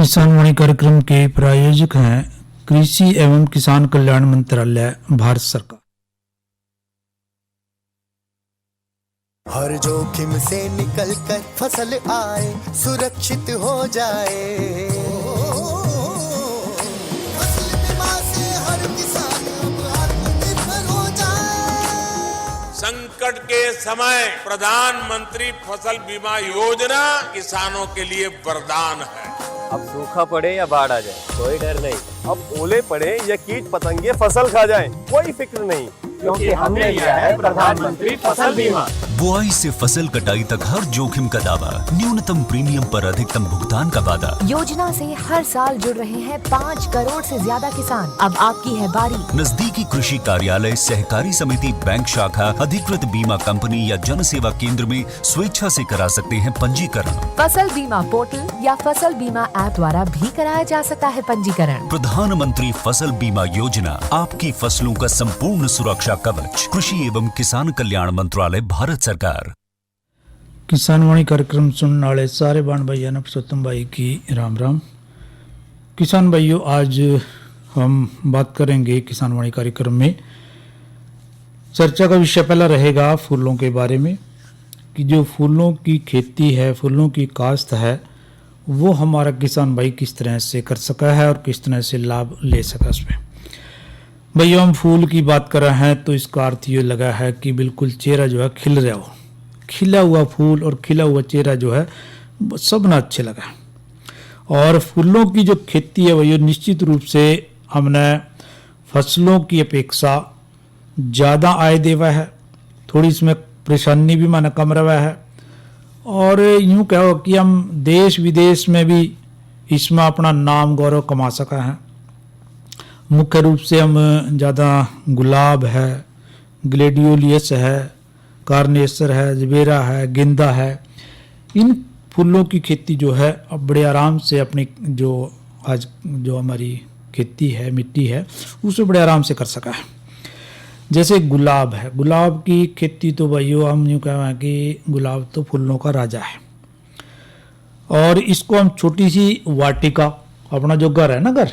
किसान वाणी कार्यक्रम के प्रायोजक हैं कृषि एवं किसान कल्याण मंत्रालय, भारत सरकार। हर जोखिम से निकल कर फसल आए, सुरक्षित हो जाए। फसल बीमा से हर किसान अब आत्मनिर्भर हो जाए। संकट के समय प्रधानमंत्री फसल बीमा योजना किसानों के लिए वरदान है। अब सूखा पड़े या बाढ़ आ जाए कोई डर नहीं, अब ओले पड़े या कीट पतंगे फसल खा जाए कोई फिक्र नहीं, क्योंकि हमने लिया है प्रधानमंत्री फसल बीमा। बुआई से फसल कटाई तक हर जोखिम का दावा, न्यूनतम प्रीमियम पर अधिकतम भुगतान का वादा। योजना से हर साल जुड़ रहे हैं 5 करोड़ से ज्यादा किसान। अब आपकी है बारी। नजदीकी कृषि कार्यालय, सहकारी समिति, बैंक शाखा, अधिकृत बीमा कंपनी या जन सेवा केंद्र में स्वेच्छा से करा सकते हैं पंजीकरण। फसल बीमा पोर्टल या फसल बीमा ऐप द्वारा भी कराया जा सकता है पंजीकरण। प्रधानमंत्री फसल बीमा योजना, आपकी फसलों का संपूर्ण सुरक्षा कवच। कृषि एवं किसान कल्याण मंत्रालय, भारत सरकार। किसान वाणी कार्यक्रम सुनने वाले सारे बाण भाइयों ने पुरुषोत्तम भाई की राम राम। किसान भाइयों, आज हम बात करेंगे किसान वाणी कार्यक्रम में। चर्चा का विषय पहला रहेगा फूलों के बारे में, कि जो फूलों की खेती है, फूलों की काश्त है, वो हमारा किसान भाई किस तरह से कर सका है और किस तरह से लाभ ले सका उसमें। भैया हम फूल की बात कर रहे हैं तो इसका अर्थ ये लगा है कि बिल्कुल चेहरा जो है खिल रहा हो। खिला हुआ फूल और खिला हुआ चेहरा जो है सब ना अच्छे लगा। और फूलों की जो खेती है वही निश्चित रूप से हमने फसलों की अपेक्षा ज़्यादा आय देवा है, थोड़ी इसमें परेशानी भी माना कम रहा है। और यूँ कहो कि हम देश विदेश में भी इसमें अपना नाम गौरव कमा सका है। मुख्य रूप से हम ज़्यादा गुलाब है, ग्लेडियोलियस है, कार्नेसर है, जबेरा है, गेंदा है, इन फूलों की खेती जो है अब बड़े आराम से अपनी जो आज जो हमारी खेती है, मिट्टी है, उसे बड़े आराम से कर सका है। जैसे गुलाब है, गुलाब की खेती तो भाइयों हम यूँ कहें कि गुलाब तो फूलों का राजा है। और इसको हम छोटी सी वाटिका, अपना जो घर है ना, घर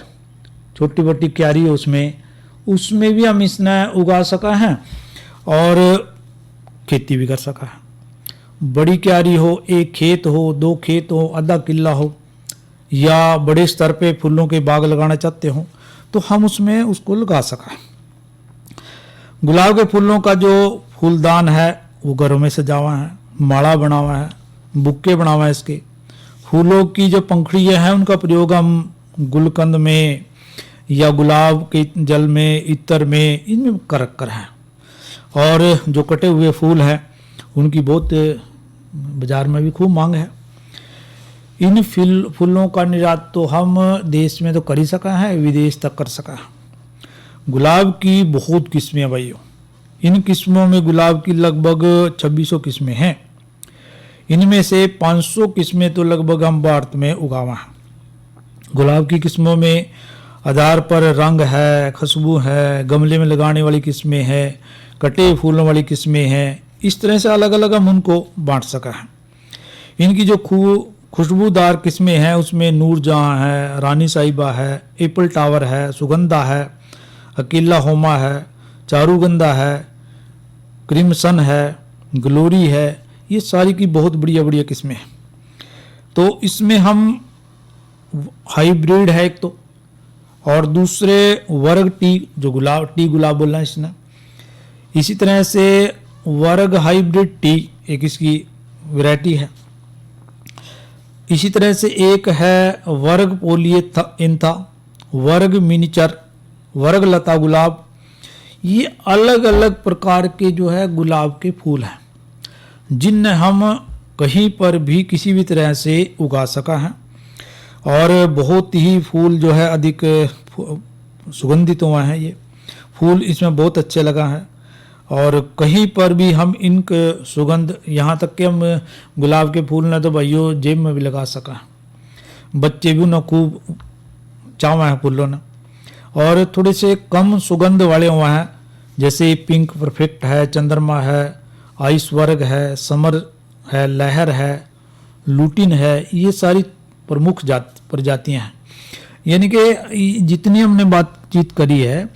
छोटी मोटी क्यारी है, उसमें भी हम इसने उगा सका है और खेती भी कर सका है। बड़ी क्यारी हो, एक खेत हो, 2 खेत हो, आधा किला हो, या बड़े स्तर पे फूलों के बाग लगाना चाहते हो तो हम उसमें उसको लगा सका है। गुलाब के फूलों का जो फूलदान है वो घरों में सजा हुआ है, माला बना हुआ है, बुक्के बना हुआ है। इसके फूलों की जो पंखुड़ियाँ हैं उनका प्रयोग हम गुलकंद में या गुलाब के जल में, इत्र में, इनमें कर है। और जो कटे हुए फूल हैं उनकी बहुत बाजार में भी खूब मांग है। इन फूलों का निर्यात तो हम देश में तो कर ही सका है, विदेश तक कर सका है। गुलाब की बहुत किस्में भाइयों, इन किस्मों में गुलाब की लगभग 2600 किस्में हैं। इनमें से 500 किस्में तो लगभग हम भारत में उगावा हैं। गुलाब की किस्मों में आधार पर रंग है, खुशबू है, गमले में लगाने वाली किस्में हैं, कटे फूलों वाली किस्में हैं। इस तरह से अलग अलग हम उनको बांट सका है। इनकी जो खुशबूदार किस्में हैं उसमें नूरजहां है, रानी साहिबा है, एप्पल टावर है, सुगंधा है, अकेला होमा है, चारूगंधा है, क्रिमसन है, ग्लोरी है। ये सारी की बहुत बढ़िया बढ़िया किस्में हैं। तो इसमें हम हाइब्रिड है एक तो, और दूसरे वर्ग टी, जो टी गुलाब बोलना है इसने। इसी तरह से वर्ग हाइब्रिड टी एक इसकी वैरायटी है। इसी तरह से एक है वर्ग पोलिएंथा, वर्ग मिनीचर, वर्ग लता गुलाब। ये अलग अलग प्रकार के जो है गुलाब के फूल हैं जिन्हें हम कहीं पर भी किसी भी तरह से उगा सका है। और बहुत ही फूल जो है अधिक सुगंधित हुआ है। ये फूल इसमें बहुत अच्छे लगा है और कहीं पर भी हम इनके सुगंध, यहाँ तक कि हम गुलाब के फूल ने तो भाइयों जेब में भी लगा सका है। बच्चे भी उन्हें खूब चावा है फूलों ने। और थोड़े से कम सुगंध वाले हुए हैं, जैसे पिंक परफेक्ट है, चंद्रमा है, आइस वर्ग है, समर है, लहर है, लूटिन है। ये सारी प्रमुख प्रजातियां हैं। यानी कि जितनी हमने बातचीत करी है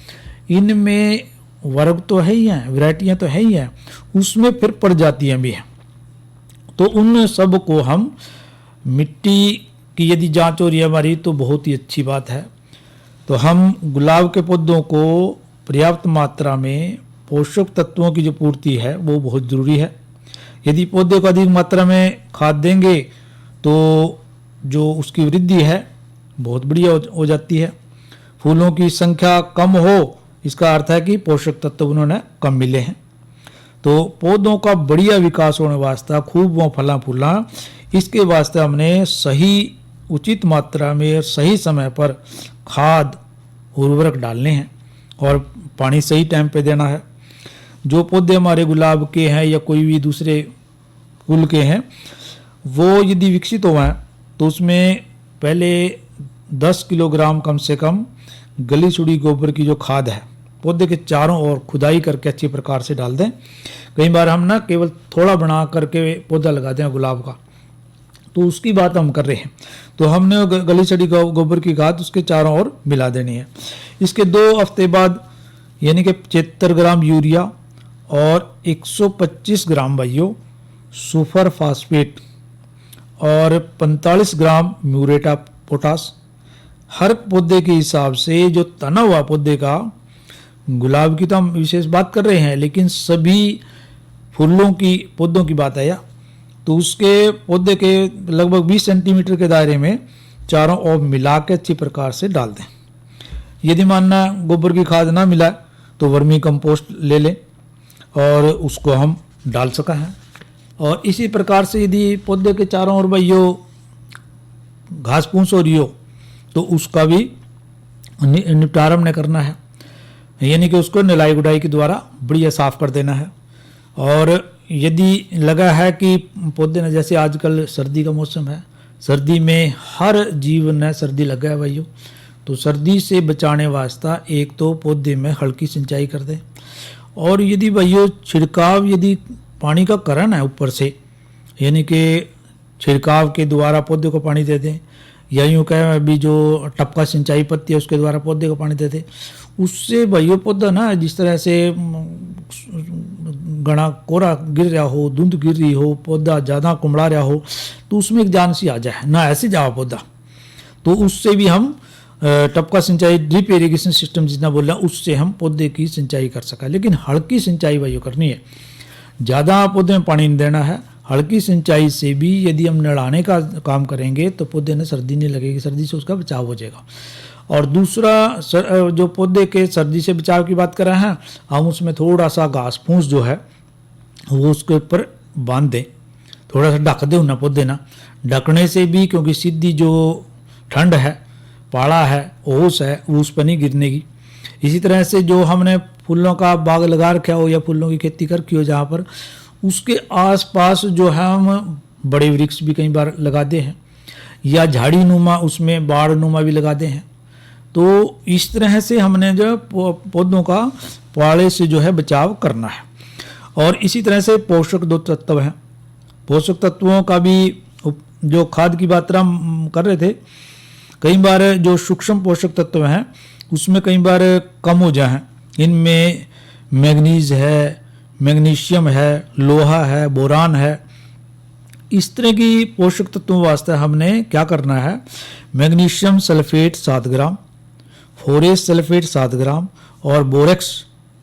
इनमें वर्ग तो है ही हैं, वैरायटियां तो है ही हैं, उसमें फिर प्रजातियां भी हैं। तो उन सब को हम मिट्टी की यदि जांच हो रही है हमारी तो बहुत ही अच्छी बात है। तो हम गुलाब के पौधों को पर्याप्त मात्रा में पोषक तत्वों की जो पूर्ति है वो बहुत ज़रूरी है। यदि पौधे को अधिक मात्रा में खाद देंगे तो जो उसकी वृद्धि है बहुत बढ़िया हो जाती है। फूलों की संख्या कम हो इसका अर्थ है कि पोषक तत्व उन्होंने कम मिले हैं। तो पौधों का बढ़िया विकास होने वास्ते खूब वो फला फूला, इसके वास्ते हमने सही उचित मात्रा में और सही समय पर खाद उर्वरक डालने हैं और पानी सही टाइम पे देना है। जो पौधे हमारे गुलाब के हैं या कोई भी दूसरे फूल के हैं वो यदि विकसित हो हैं तो उसमें पहले 10 किलोग्राम कम से कम गली सुड़ी गोबर की जो खाद है पौधे के चारों ओर खुदाई करके अच्छी प्रकार से डाल दें। कई बार हम ना केवल थोड़ा बना करके पौधा लगाते हैं गुलाब का, तो उसकी बात हम कर रहे हैं। तो हमने गली सड़ी गोबर की खाद उसके चारों ओर मिला देनी है। इसके 2 हफ्ते बाद यानी कि 75 ग्राम यूरिया और 125 ग्राम भाइयों सुपर फास्फेट और 45 ग्राम म्यूरेट ऑफ पोटास हर पौधे के हिसाब से जो तना हुआ पौधे का, गुलाब की तो हम विशेष बात कर रहे हैं लेकिन सभी फूलों की पौधों की बात है तो उसके पौधे के लगभग 20 सेंटीमीटर के दायरे में चारों ओर मिला के अच्छी प्रकार से डाल दें। यदि मानना गोबर की खाद ना मिला तो वर्मी कंपोस्ट ले लें और उसको हम डाल सका है। और इसी प्रकार से यदि पौधे के चारों ओर भाइयों घास फूस हो रही हो तो उसका भी निपटारा हमने करना है, यानी कि उसको निलाई गुडाई के द्वारा बढ़िया साफ कर देना है। और यदि लगा है कि पौधे ने, जैसे आजकल सर्दी का मौसम है, सर्दी में हर जीव ने सर्दी लगा है भाइयों, तो सर्दी से बचाने वास्ता एक तो पौधे में हल्की सिंचाई कर दें। और यदि भाइयों छिड़काव यदि पानी का करन है ऊपर से, यानी कि छिड़काव के द्वारा पौधे को पानी दे दें, या यूँ कहें अभी जो टपका सिंचाई पत्ती है उसके द्वारा पौधे को पानी दे दें, उससे भाइयों पौधा ना जिस तरह से घना कोरा गिर रहा हो, धुंध गिर रही हो, पौधा ज़्यादा कुमड़ा रहा हो तो उसमें एक जान सी आ जाए ना, ऐसे जाओ पौधा, तो उससे भी हम टपका सिंचाई ड्रिप इरिगेशन सिस्टम जितना बोल रहा है उससे हम पौधे की सिंचाई कर सका। लेकिन हल्की सिंचाई भाइयों करनी है, ज़्यादा पौधे में पानी नहीं देना है। हल्की सिंचाई से भी यदि हम नड़ाने का काम करेंगे तो पौधे में सर्दी नहीं लगेगी, सर्दी से उसका बचाव हो जाएगा। और दूसरा जो पौधे के सर्दी से बचाव की बात कर रहे हैं हम, उसमें थोड़ा सा घास फूस जो है वो उसके ऊपर बांध दें, थोड़ा सा ढक दें उन्हें पौधे ना। ढकने से भी क्योंकि सीधी जो ठंड है, पाला है, ओस है, वो उस पर नहीं गिरने की। इसी तरह से जो हमने फूलों का बाग लगा रखा हो या फूलों की खेती कर रखी हो जहाँ पर, उसके आसपास जो है हम बड़े वृक्ष भी कई बार लगाते हैं या झाड़ी नुमा, उसमें बाड़ नुमा भी लगाते हैं। तो इस तरह से हमने जो पौधों का पाले से जो है बचाव करना है। और इसी तरह से पोषक दो तत्व हैं, पोषक तत्वों का भी जो खाद की मात्रा हम कर रहे थे, कई बार जो सूक्ष्म पोषक तत्व हैं उसमें कई बार कम हो जाए हैं। इनमें मैग्नीज है, मैग्नीशियम है, लोहा है, बोरान है। इस तरह की पोषक तत्वों वास्ते हमने क्या करना है, मैग्नीशियम सल्फेट 7 ग्राम, फोरेस सल्फेट 7 ग्राम और बोरेक्स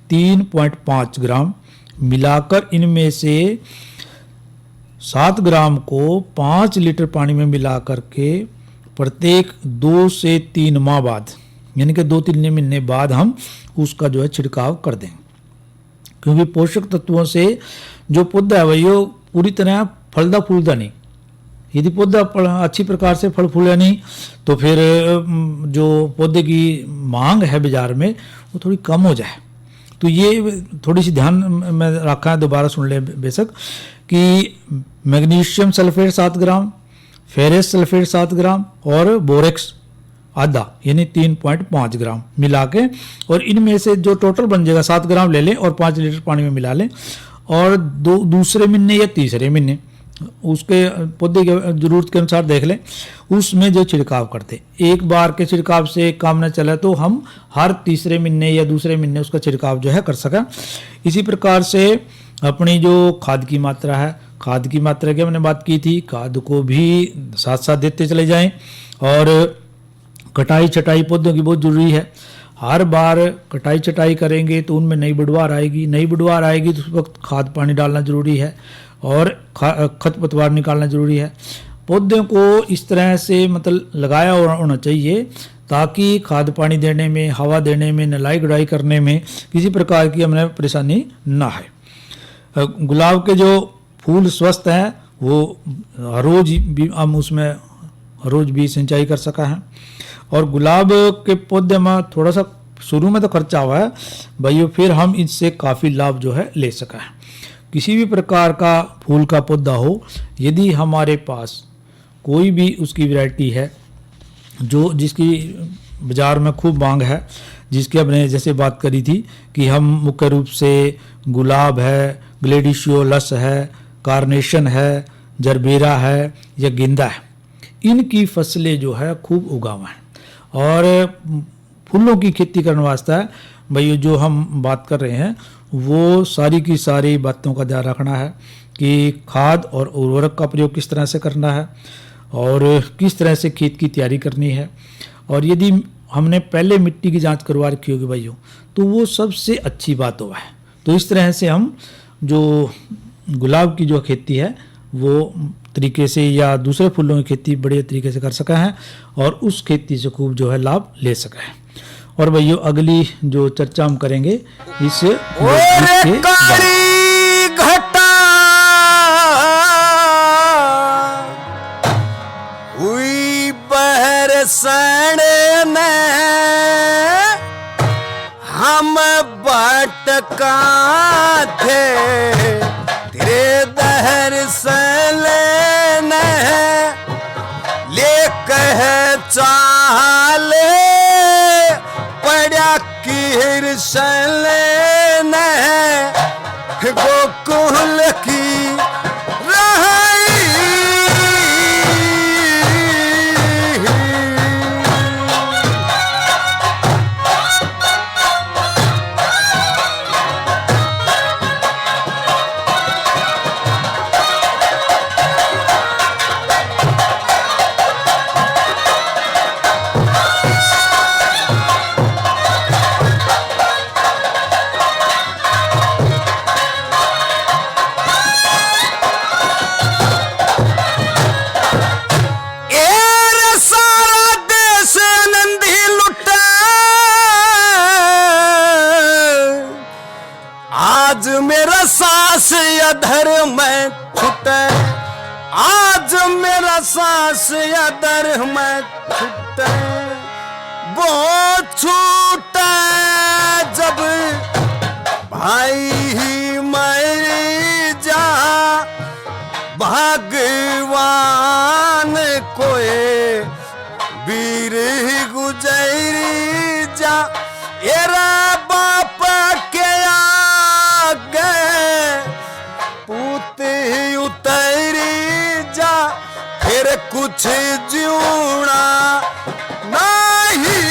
3.5 ग्राम मिलाकर इनमें से 7 ग्राम को 5 लीटर पानी में मिला करके प्रत्येक 2 से 3 माह बाद, यानी कि 2-3 महीने बाद हम उसका जो है छिड़काव कर दें। क्योंकि पोषक तत्वों से जो पौधा है वही पूरी तरह फलदा फूलदा नहीं। यदि पौधा अच्छी प्रकार से फल फूले नहीं तो फिर जो पौधे की मांग है बाजार में वो थोड़ी कम हो जाए। तो ये थोड़ी सी ध्यान में रखा है, दोबारा सुन ले बेशक, कि मैग्नीशियम सल्फेट 7 ग्राम, फेरस सल्फेट 7 ग्राम और बोरेक्स आधा यानी 3.5 ग्राम मिला के, और इनमें से जो टोटल बन जाएगा 7 ग्राम ले लें और 5 लीटर पानी में मिला लें। और दूसरे महीने या तीसरे महीने उसके पौधे के जरूरत के अनुसार देख लें, उसमें जो छिड़काव करते, एक बार के छिड़काव से काम न चले तो हम हर तीसरे महीने या दूसरे महीने उसका छिड़काव जो है कर सकें। इसी प्रकार से अपनी जो खाद की मात्रा है, खाद की मात्रा की हमने बात की थी, खाद को भी साथ साथ देते चले जाएं। और कटाई छटाई पौधों की बहुत ज़रूरी है। हर बार कटाई छटाई करेंगे तो उनमें नई बढ़वार आएगी, नई बढ़वार आएगी तो उस वक्त खाद पानी डालना ज़रूरी है और खरपतवार निकालना ज़रूरी है। पौधों को इस तरह से मतलब लगाया होना चाहिए ताकि खाद पानी देने में, हवा देने में, नलाई गुड़ाई करने में किसी प्रकार की हमें परेशानी ना है। गुलाब के जो फूल स्वस्थ हैं वो हर रोज़ भी हम उसमें हर रोज़ भी सिंचाई कर सका है। और गुलाब के पौधे में थोड़ा सा शुरू में तो खर्चा हुआ है भाइयों, फिर हम इससे काफ़ी लाभ जो है ले सका है। किसी भी प्रकार का फूल का पौधा हो, यदि हमारे पास कोई भी उसकी वैरायटी है जो जिसकी बाज़ार में खूब मांग है, जिसकी हमने जैसे बात करी थी कि हम मुख्य रूप से गुलाब है, ग्लेडिशियोलस है, कार्नेशन है, जरबेरा है या गेंदा है, इनकी फसलें जो है खूब उगावा है। और फूलों की खेती करने वास्ते भाई जो हम बात कर रहे हैं वो सारी की सारी बातों का ध्यान रखना है कि खाद और उर्वरक का प्रयोग किस तरह से करना है और किस तरह से खेत की तैयारी करनी है। और यदि हमने पहले मिट्टी की जांच करवा रखी होगी भाइयों तो वो सबसे अच्छी बात हुआ है। तो इस तरह से हम जो गुलाब की जो खेती है वो तरीके से या दूसरे फूलों की खेती बड़े तरीके से कर सका है और उस खेती से खूब जो है लाभ ले सका है। और भैया अगली जो चर्चा हम करेंगे इस घटा हुई बरसण ने हम भटका थे तेरे दहर से लेने ले कह चाले पड़ा किर से लेने गोकुल की आज मेरा सांस अधर में छूटे, आज मेरा सांस अधर में छूटे, वो छूटे जब भाई ही मर जा भगवान कोई वीर गुजरी जा एरा बाप के उतरी जा फिर कुछ जीना नहीं।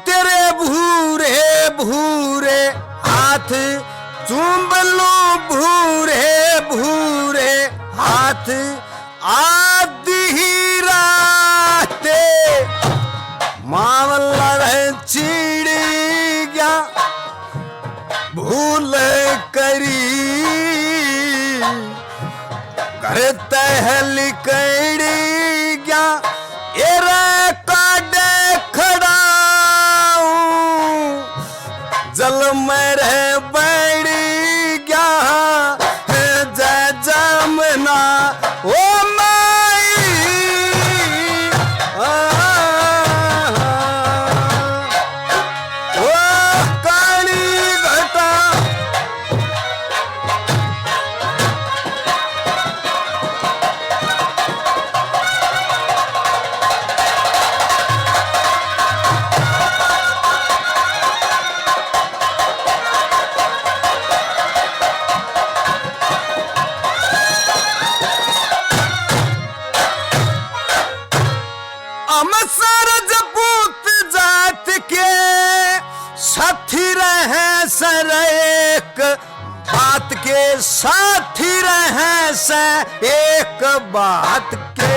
तेरे भूरे भूरे हाथ चूम लो, भूरे भूरे हाथ आधी ही राते मावला चिड़ी गया भूल करी घर तहल कड़ी गया एरा काडे खड़ा मेरे बड़ी क्या है जय जमुना ओ माई ओ काली घटा हम सरजपूत जात के साथी रहे सर एक बात के साथी रहे से एक बात के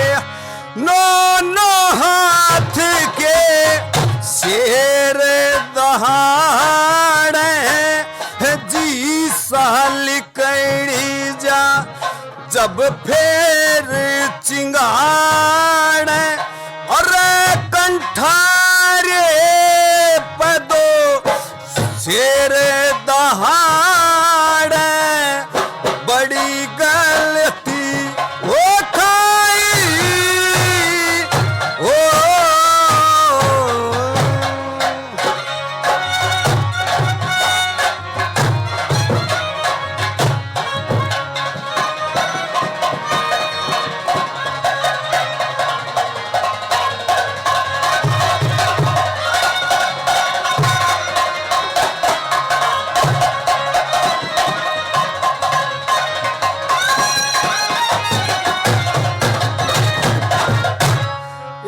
नो नो हाथ के शेर दहाड़े जी साल कड़ी जा जब फेर चिंगाड़े और कंठारे पदो शेर दहाड़े बड़ी गलती ओ खाई ओ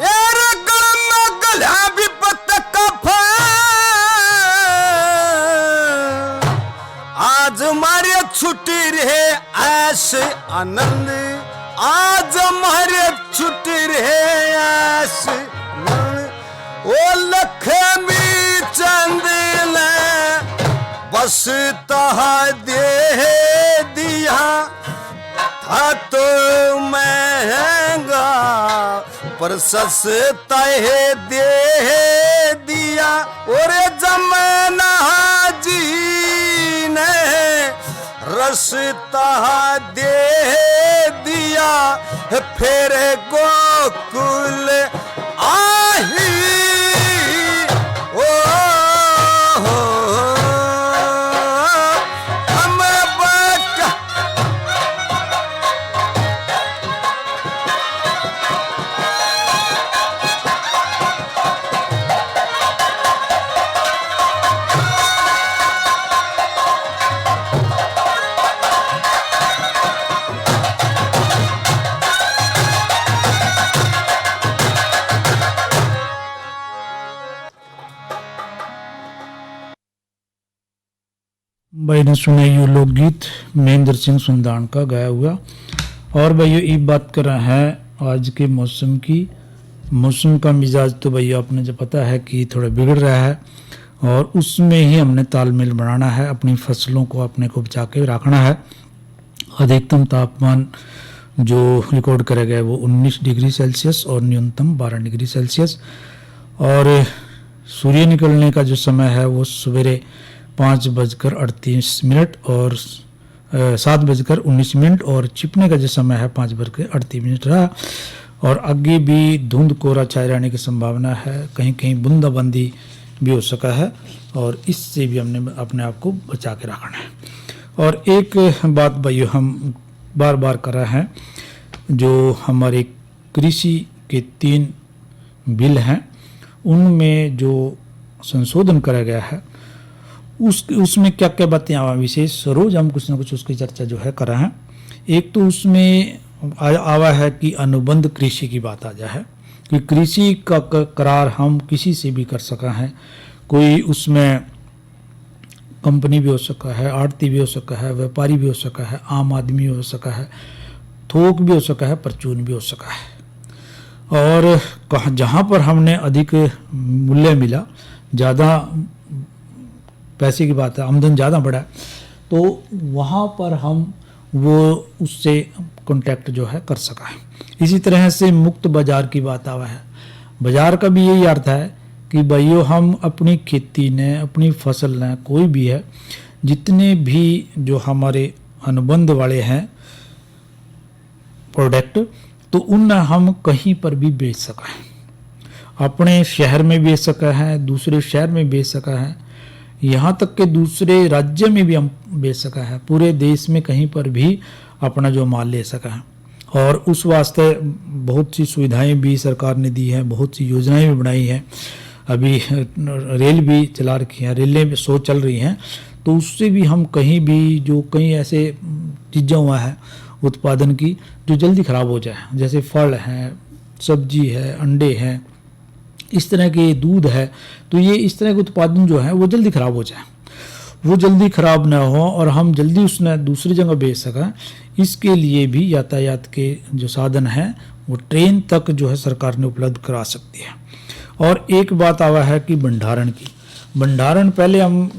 यार गलम गला भी पत्ता कफा आज मारे छुट्टी रहे ऐश आनंद आज हमारे छुट्टी रहे ऐश आनंद ओ लक्ष्मी चंद ले बस तहा दे दिया था तो महंगा पर सस्ता है दे दिया और जमाना जी ने रसता दे दिया फिर गोकुल आही ओ हम बच्चा भाई ने सुना ये लोकगीत महेंद्र सिंह सुंदान का गाया हुआ। और भाइयों ये बात कर रहे हैं आज के मौसम की। मौसम का मिजाज तो भैया आपने जो पता है कि थोड़ा बिगड़ रहा है और उसमें ही हमने तालमेल बनाना है, अपनी फसलों को अपने को बचा के रखना है। अधिकतम तापमान जो रिकॉर्ड करे गए वो 19 डिग्री सेल्सियस और न्यूनतम 12 डिग्री सेल्सियस। और सूर्य निकलने का जो समय है वो सवेरे 5:38 और 7:19 और छिपने का जो समय है 5:38 रहा। और आगे भी धुंध कोहरा छाए रहने की संभावना है, कहीं कहीं बूंदाबांदी भी हो सका है और इससे भी हमने अपने आप को बचा के रखना है। और एक बात भाइयों हम बार बार कर रहे हैं, जो हमारे कृषि के 3 बिल हैं उनमें जो संशोधन करा गया है उसमें क्या क्या बातें आवा, विशेष रोज हम कुछ ना कुछ उसकी चर्चा जो है कर रहे हैं। एक तो उसमें आवा है कि अनुबंध कृषि की बात आ जा है कि कृषि का करार हम किसी से भी कर सका है। कोई उसमें कंपनी भी हो सका है, आड़ती भी हो सका है, व्यापारी भी हो सका है, आम आदमी हो सका है, थोक भी हो सका है, परचून भी हो सका है। और जहाँ पर हमने अधिक मूल्य मिला, ज़्यादा पैसे की बात है, आमदन ज़्यादा बढ़ा, तो वहाँ पर हम वो उससे कांटेक्ट जो है कर सका है। इसी तरह से मुक्त बाजार की बात आवा है। बाजार का भी यही अर्थ है कि भाइयों हम अपनी खेती ने, अपनी फसल ने, कोई भी है, जितने भी जो हमारे अनुबंध वाले हैं प्रोडक्ट, तो उन हम कहीं पर भी बेच सका है। अपने शहर में बेच सका है, दूसरे शहर में बेच सका है, यहाँ तक कि दूसरे राज्य में भी हम बेच सका है। पूरे देश में कहीं पर भी अपना जो माल ले सका है। और उस वास्ते बहुत सी सुविधाएं भी सरकार ने दी है, बहुत सी योजनाएं भी बनाई हैं। अभी रेल भी चला रखी है, रेलें भी 100 चल रही हैं, तो उससे भी हम कहीं भी जो कई ऐसे चीज़ें हुआ है उत्पादन की जो जल्दी ख़राब हो जाए, जैसे फल हैं, सब्जी है, अंडे हैं, इस तरह के दूध है, तो ये इस तरह के उत्पादन जो है वो जल्दी ख़राब हो जाए, वो जल्दी ख़राब ना हो और हम जल्दी उसने दूसरी जगह बेच सकें, इसके लिए भी यातायात के जो साधन हैं वो ट्रेन तक जो है सरकार ने उपलब्ध करा सकती है। और एक बात आवा है कि भंडारण की, भंडारण पहले हम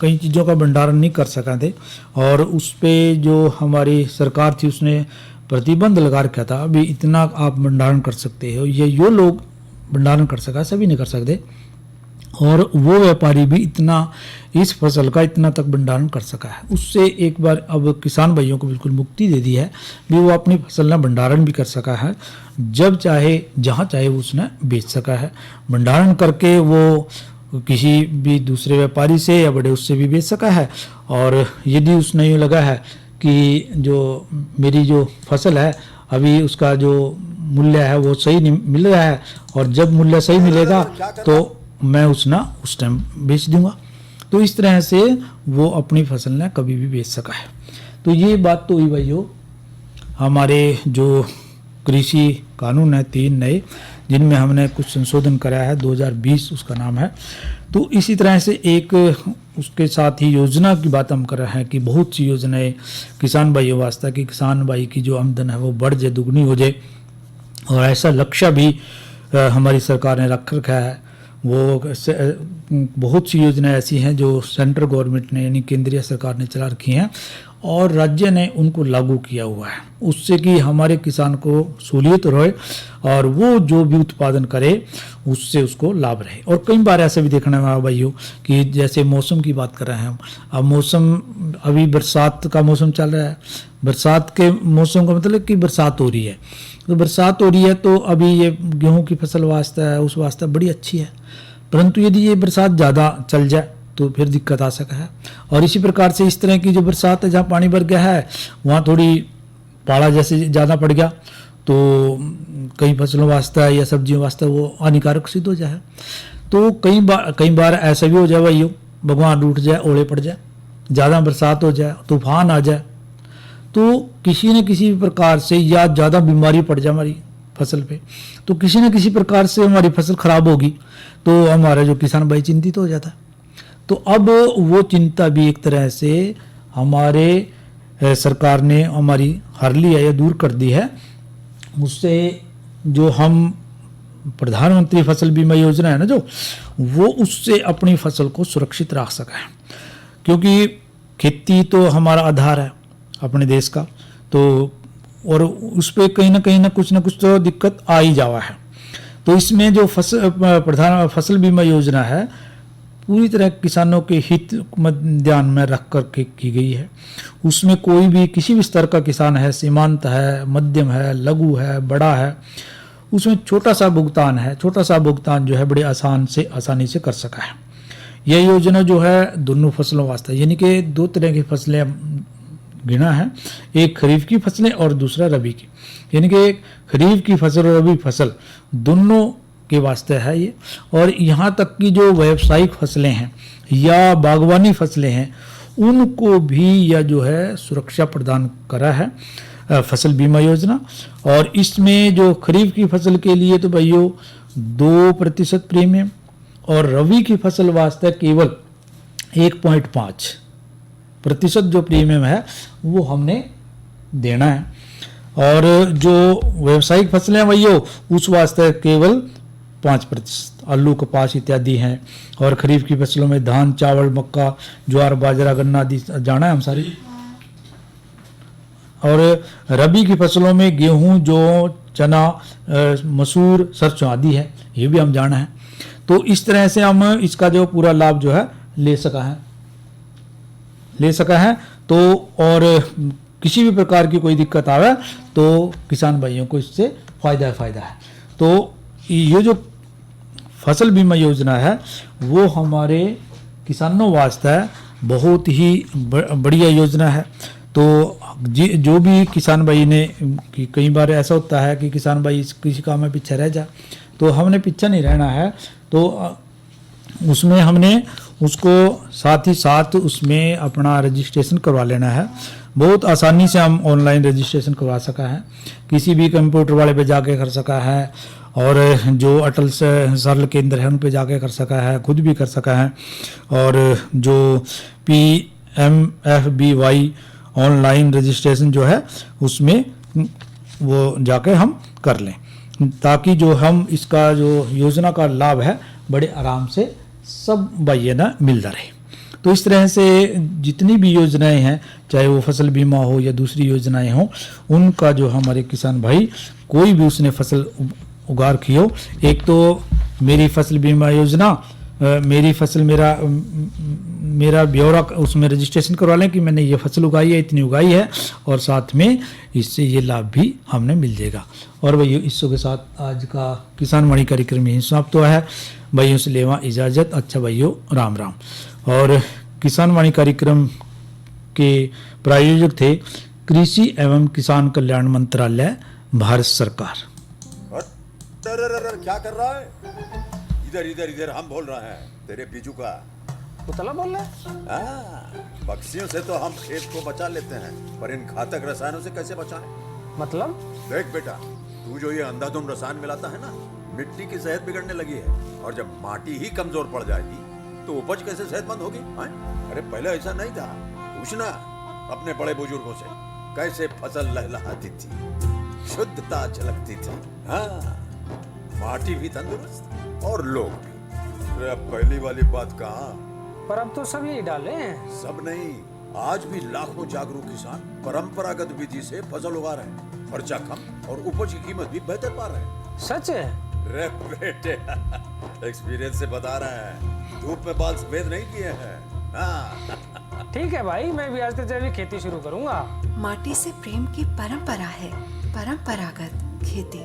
कई चीज़ों का भंडारण नहीं कर सका थे और उस पर जो हमारी सरकार थी उसने प्रतिबंध लगा रखा था, अभी इतना आप भंडारण कर सकते हो, ये जो लोग भंडारण कर सका, सभी नहीं कर सकते। और वो व्यापारी भी इतना इस फसल का इतना तक भंडारण कर सका है। उससे एक बार अब किसान भाइयों को बिल्कुल मुक्ति दे दी है भी वो अपनी फसल का भंडारण भी कर सका है, जब चाहे जहाँ चाहे वो उसने बेच सका है। भंडारण करके वो किसी भी दूसरे व्यापारी से या बड़े उससे भी बेच सका है। और यदि उसने यूँ लगा है कि जो मेरी जो फसल है अभी उसका जो मूल्य है वो सही नहीं मिल रहा है और जब मूल्य सही मिलेगा तो मैं उस टाइम बेच दूंगा, तो इस तरह से वो अपनी फसल ने कभी भी बेच सका है। तो ये बात तो हुई भाइयों हमारे जो कृषि कानून है 3 नए, जिनमें हमने कुछ संशोधन कराया है, 2020 उसका नाम है। तो इसी तरह से एक उसके साथ ही योजना की बात हम कर रहे हैं कि बहुत सी योजनाएं किसान भाइयों वास्ते कि किसान भाई की जो आमदन है वो बढ़ जाए, दुगनी हो जाए, और ऐसा लक्ष्य भी हमारी सरकार ने रख रखा है। वो बहुत सी योजनाएं ऐसी हैं जो सेंट्रल गवर्नमेंट ने यानी केंद्रीय सरकार ने चला रखी हैं और राज्य ने उनको लागू किया हुआ है, उससे कि हमारे किसान को सहूलियत रहे और वो जो भी उत्पादन करे उससे उसको लाभ रहे। और कई बार ऐसा भी देखने में आया भाइयों कि जैसे मौसम की बात कर रहे हैं हम, अब मौसम अभी बरसात का मौसम चल रहा है, बरसात के मौसम का मतलब कि बरसात हो रही है, तो बरसात हो रही है तो अभी ये गेहूं की फसल वास्ते है उस वास्ते बड़ी अच्छी है, परंतु यदि ये बरसात ज़्यादा चल जाए तो फिर दिक्कत आ सका है। और इसी प्रकार से इस तरह की जो बरसात है जहाँ पानी भर गया है वहाँ थोड़ी पाला जैसे ज़्यादा पड़ गया तो कई फसलों वास्ते या सब्जियों वास्ते वो हानिकारक सिद्ध हो जाए। तो कई बार ऐसा भी हो जाए भाइयों, भगवान रूठ जाए, ओले पड़ जाए, ज़्यादा बरसात हो जाए, तूफान आ जाए, तो किसी न किसी प्रकार से या ज़्यादा बीमारी पड़ जाए हमारी फसल पे, तो किसी न किसी प्रकार से हमारी फसल खराब होगी तो हमारा जो किसान भाई चिंतित हो जाता है। तो अब वो चिंता भी एक तरह से हमारे सरकार ने हमारी हर ली है या दूर कर दी है। उससे जो हम प्रधानमंत्री फसल बीमा योजना है ना जो, वो उससे अपनी फसल को सुरक्षित रख सका है, क्योंकि खेती तो हमारा आधार है अपने देश का, तो और उस पर कहीं ना कुछ तो दिक्कत आ ही जावा है। तो इसमें जो प्रधान फसल बीमा योजना है पूरी तरह किसानों के हित ध्यान में रख कर के की गई है। उसमें कोई भी किसी भी स्तर का किसान है, सीमांत है, मध्यम है, लघु है, बड़ा है, उसमें छोटा सा भुगतान जो है बड़े आसानी से कर सका है। यह योजना जो है दोनों फसलों वास्ते, यानी कि 2 तरह की फसलें गिना है, एक खरीफ की फसलें और दूसरा रबी की, यानी कि खरीफ की फसल और रबी फसल दोनों के वास्ते है ये। और यहाँ तक कि जो व्यावसायिक फसलें हैं या बागवानी फसलें हैं उनको भी यह जो है सुरक्षा प्रदान करा है फसल बीमा योजना। और इसमें जो खरीफ की फसल के लिए तो भाइयों 2% प्रीमियम और रबी की फसल वास्ते केवल 1.5% जो प्रीमियम है वो हमने देना है। और जो व्यावसायिक फसलें हैं भाइयों उस वास्ते केवल 5%, आलू, कपास इत्यादि हैं। और खरीफ की फसलों में धान, चावल, मक्का, ज्वार, बाजरा, गन्ना आदि जाना है हम सारी। और रबी की फसलों में गेहूं, जौ, चना, मसूर, सरसों आदि है, ये भी हम जाना है। तो इस तरह से हम इसका जो पूरा लाभ जो है ले सका है। तो और किसी भी प्रकार की कोई दिक्कत आवे तो किसान भाइयों को इससे फायदा है। तो ये जो फसल बीमा योजना है वो हमारे किसानों वास्ते बहुत ही बढ़िया योजना है। तो जो भी किसान भाई ने, कि कई बार ऐसा होता है कि किसान भाई किसी काम में पीछे रह जाए, तो हमने पीछे नहीं रहना है। तो उसमें हमने उसको साथ ही साथ उसमें अपना रजिस्ट्रेशन करवा लेना है। बहुत आसानी से हम ऑनलाइन रजिस्ट्रेशन करवा सका है, किसी भी कंप्यूटर वाले पे जाके कर सका है, और जो अटल सरल केंद्र है उन पे जाके कर सका है, खुद भी कर सका है। और जो PMFBY ऑनलाइन रजिस्ट्रेशन जो है उसमें वो जाके हम कर लें, ताकि जो हम इसका जो योजना का लाभ है बड़े आराम से सब भाइयों ना मिलता रहे। तो इस तरह से जितनी भी योजनाएं हैं, चाहे वो फसल बीमा हो या दूसरी योजनाएं हो, उनका जो हमारे किसान भाई कोई भी उसने फसल उगा रखी हो, एक तो मेरी फसल बीमा योजना, मेरी फसल मेरा ब्यौरा उसमें रजिस्ट्रेशन करवा लें कि मैंने ये फसल उगाई है, इतनी उगाई है, और साथ में इससे ये लाभ भी हमने मिल जाएगा। और भाइयों, इसके के साथ आज का किसान वाणी कार्यक्रम यहीं समाप्त हुआ है। भाइयों से लेवा इजाज़त। अच्छा भाइयों, राम राम। और किसान वाणी कार्यक्रम के प्रायोजक थे कृषि एवं किसान कल्याण मंत्रालय, भारत सरकार। क्या कर रहा है? इधर इधर इधर हम बोल रहे हैं, तेरे बीजू का पुतला बोल रहा है। पक्षियों से तो हम खेत को बचा लेते हैं, पर इन घातक रसायनों से कैसे बचाएं? मतलब? देख बेटा, तू जो ये अंधाधुंध रसायन मिलाता है ना, मिट्टी की सेहत बिगड़ने लगी है, और जब माटी ही कमजोर पड़ जाएगी तो उपज कैसे सेहतमंद होगी? अरे पहले ऐसा नहीं था। पूछना अपने बड़े बुजुर्गों से, कैसे फसल लहलहाती थी, शुद्धता झलकती थी। हाँ, माटी भी तंदुरुस्त और लोग भी। अरे अब पहली वाली बात कहाँ? पर अब तो सब यही डाले हैं। सब नहीं, आज भी लाखों जागरूक किसान परंपरागत विधि से फसल उगा रहे हैं, खर्चा कम और उपज की कीमत भी बेहतर पा रहे हैं। सच है? रे बेटे, एक्सपीरियंस से बता रहे हैं, धूप में बाल सफेद नहीं किए हैं। हाँ। ठीक है भाई, मैं भी आज से जैविक खेती शुरू करूंगा। माटी से प्रेम की परंपरा है, परंपरागत खेती।